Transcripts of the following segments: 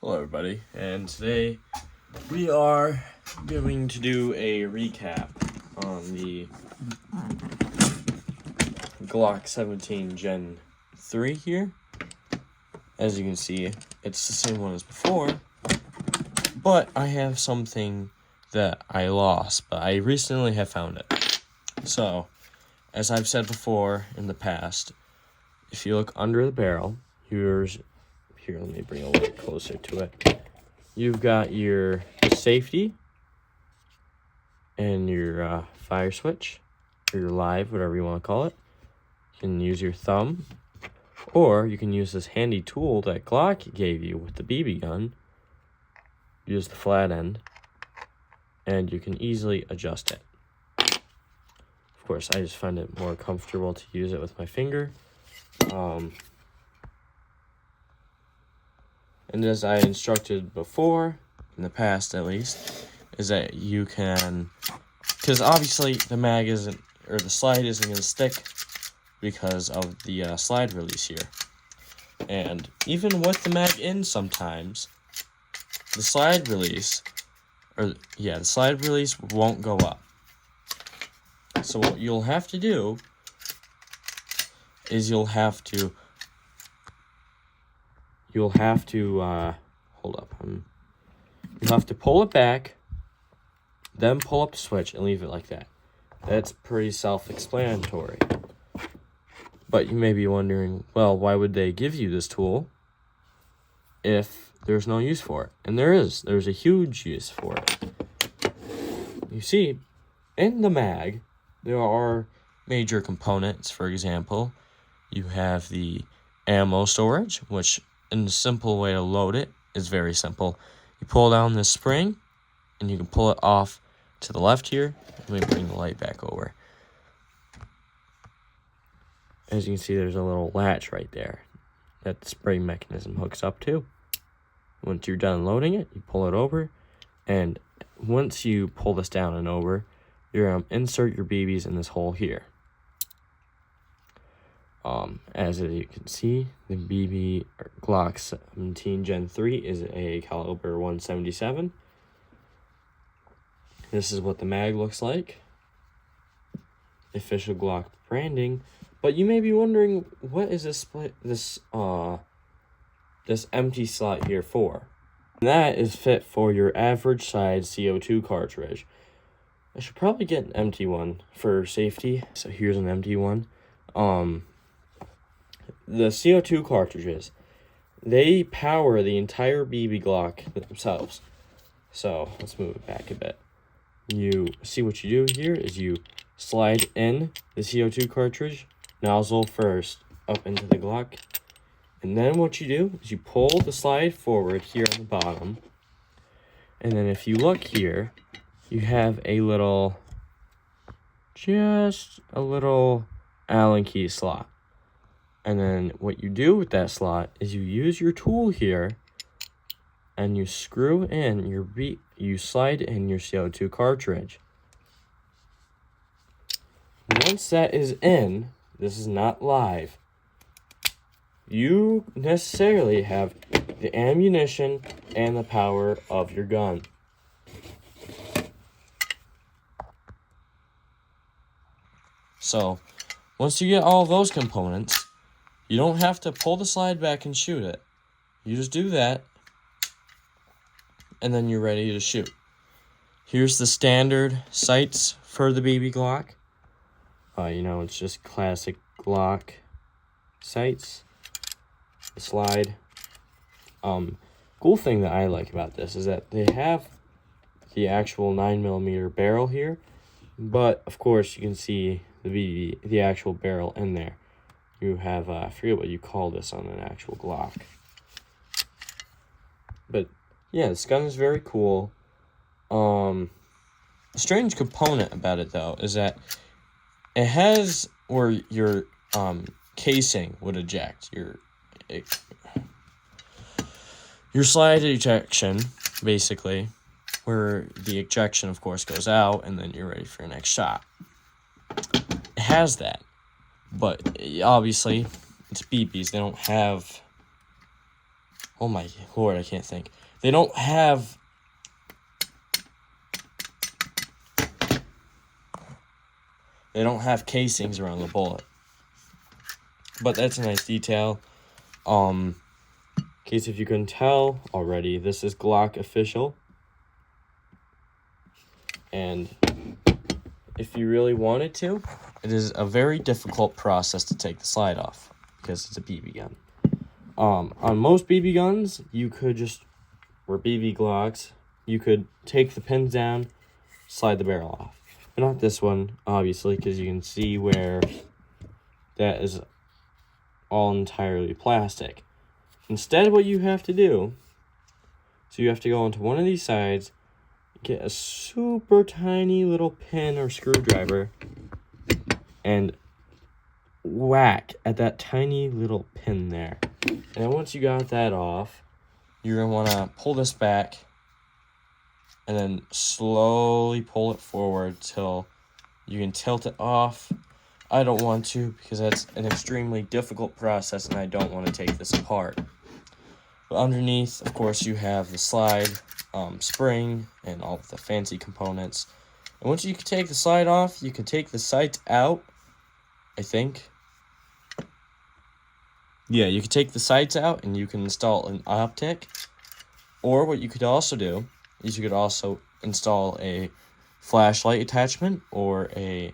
Hello everybody, and today we are going to do a recap on the Glock 17 Gen 3 here. As you can see, it's the same one as before, but I have something that I lost, but I recently have found it. So, as I've said before in the past, if you look under the barrel, here, let me bring a little closer to it. You've got your safety and your fire switch, or your live, whatever you want to call it. You can use your thumb, or you can use this handy tool that Glock gave you with the BB gun. Use the flat end, and you can easily adjust it. Of course, I just find it more comfortable to use it with my finger. And as I instructed before, in the past at least, is that you can, because obviously the mag isn't, or the slide isn't going to stick because of the slide release here. And even with the mag in sometimes, the slide release, the slide release won't go up. So what you'll have to do is you'll have to pull it back, then pull up the switch and leave it like that. That's pretty self-explanatory. But you may be wondering, well, why would they give you this tool if there's no use for it? And there's a huge use for it. You see, in the mag, there are major components. For example, you have the ammo storage, which in a simple way to load it is very simple. You pull down this spring, and you can pull it off to the left here. Let me bring the light back over. As you can see, there's a little latch right there that the spring mechanism hooks up to. Once you're done loading it, you pull it over, and once you pull this down and over, you're going to insert your BBs in this hole here. As you can see, the BB Glock 17 Gen 3 is a caliber 177. This is what the mag looks like. Official Glock branding. But you may be wondering, what is this empty slot here for? And that is fit for your average size CO2 cartridge. I should probably get an empty one for safety. So here's an empty one. The CO2 cartridges, they power the entire BB Glock themselves. So let's move it back a bit. You see what you do here is you slide in the CO2 cartridge, nozzle first up into the Glock. And then what you do is you pull the slide forward here on the bottom. And then if you look here, you have just a little Allen key slot. And then what you do with that slot is you use your tool here and you screw in you slide in your CO2 cartridge. Once that is in, this is not live, you necessarily have the ammunition and the power of your gun. So, once you get all those components, you don't have to pull the slide back and shoot it. You just do that, and then you're ready to shoot. Here's the standard sights for the BB Glock. It's just classic Glock sights. The slide. Cool thing that I like about this is that they have the actual 9mm barrel here, but of course you can see the actual barrel in there. You have, I forget what you call this on an actual Glock. But, yeah, this gun is very cool. A strange component about it, though, is that it has where your casing would eject. Your slide ejection, basically, where the ejection, of course, goes out, and then you're ready for your next shot. It has that. But obviously, it's BBs. They don't have oh my lord, I can't think. They don't have casings around the bullet. But that's a nice detail. In case if you couldn't tell already, this is Glock official. And if you really wanted to, it is a very difficult process to take the slide off because it's a BB gun. On most BB guns, you could or BB Glocks, you could take the pins down, slide the barrel off. But not this one, obviously, because you can see where that is all entirely plastic. Instead, what you have to do, so you have to go onto one of these sides, get a super tiny little pin or screwdriver, and whack at that tiny little pin there. And then once you got that off, you're going to want to pull this back and then slowly pull it forward till you can tilt it off. I don't want to because that's an extremely difficult process and I don't want to take this apart. But underneath, of course, you have the slide, spring, and all the fancy components. And once you can take the slide off, you can take the sights out, I think. Yeah, you can take the sights out and you can install an optic. Or what you could also do is you could also install a flashlight attachment or a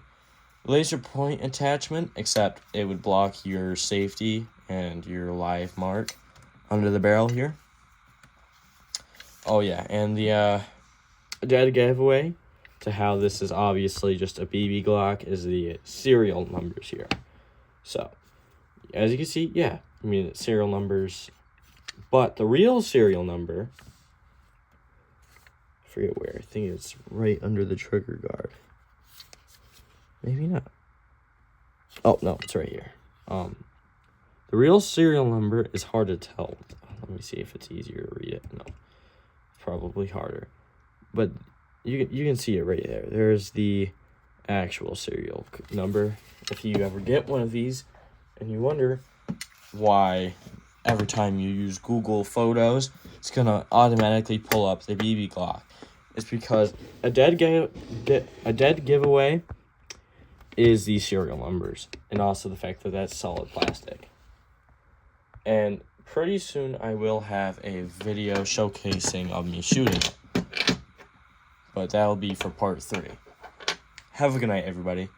laser point attachment, except it would block your safety and your live mark under the barrel here. Oh yeah, and the dead giveaway to how this is obviously just a BB Glock is the serial numbers here. So, as you can see, yeah, I mean, it's serial numbers, but the real serial number, I forget where, I think it's right under the trigger guard. Maybe not. Oh, no, it's right here. The real serial number is hard to tell. Let me see if it's easier to read it. No, it's probably harder. But you can see it right there. There's the actual serial number. If you ever get one of these and you wonder why every time you use Google Photos, it's going to automatically pull up the BB Glock. It's because a dead giveaway is the serial numbers, and also the fact that that's solid plastic. And pretty soon I will have a video showcasing of me shooting it, but that'll be for part 3. Have a good night, everybody.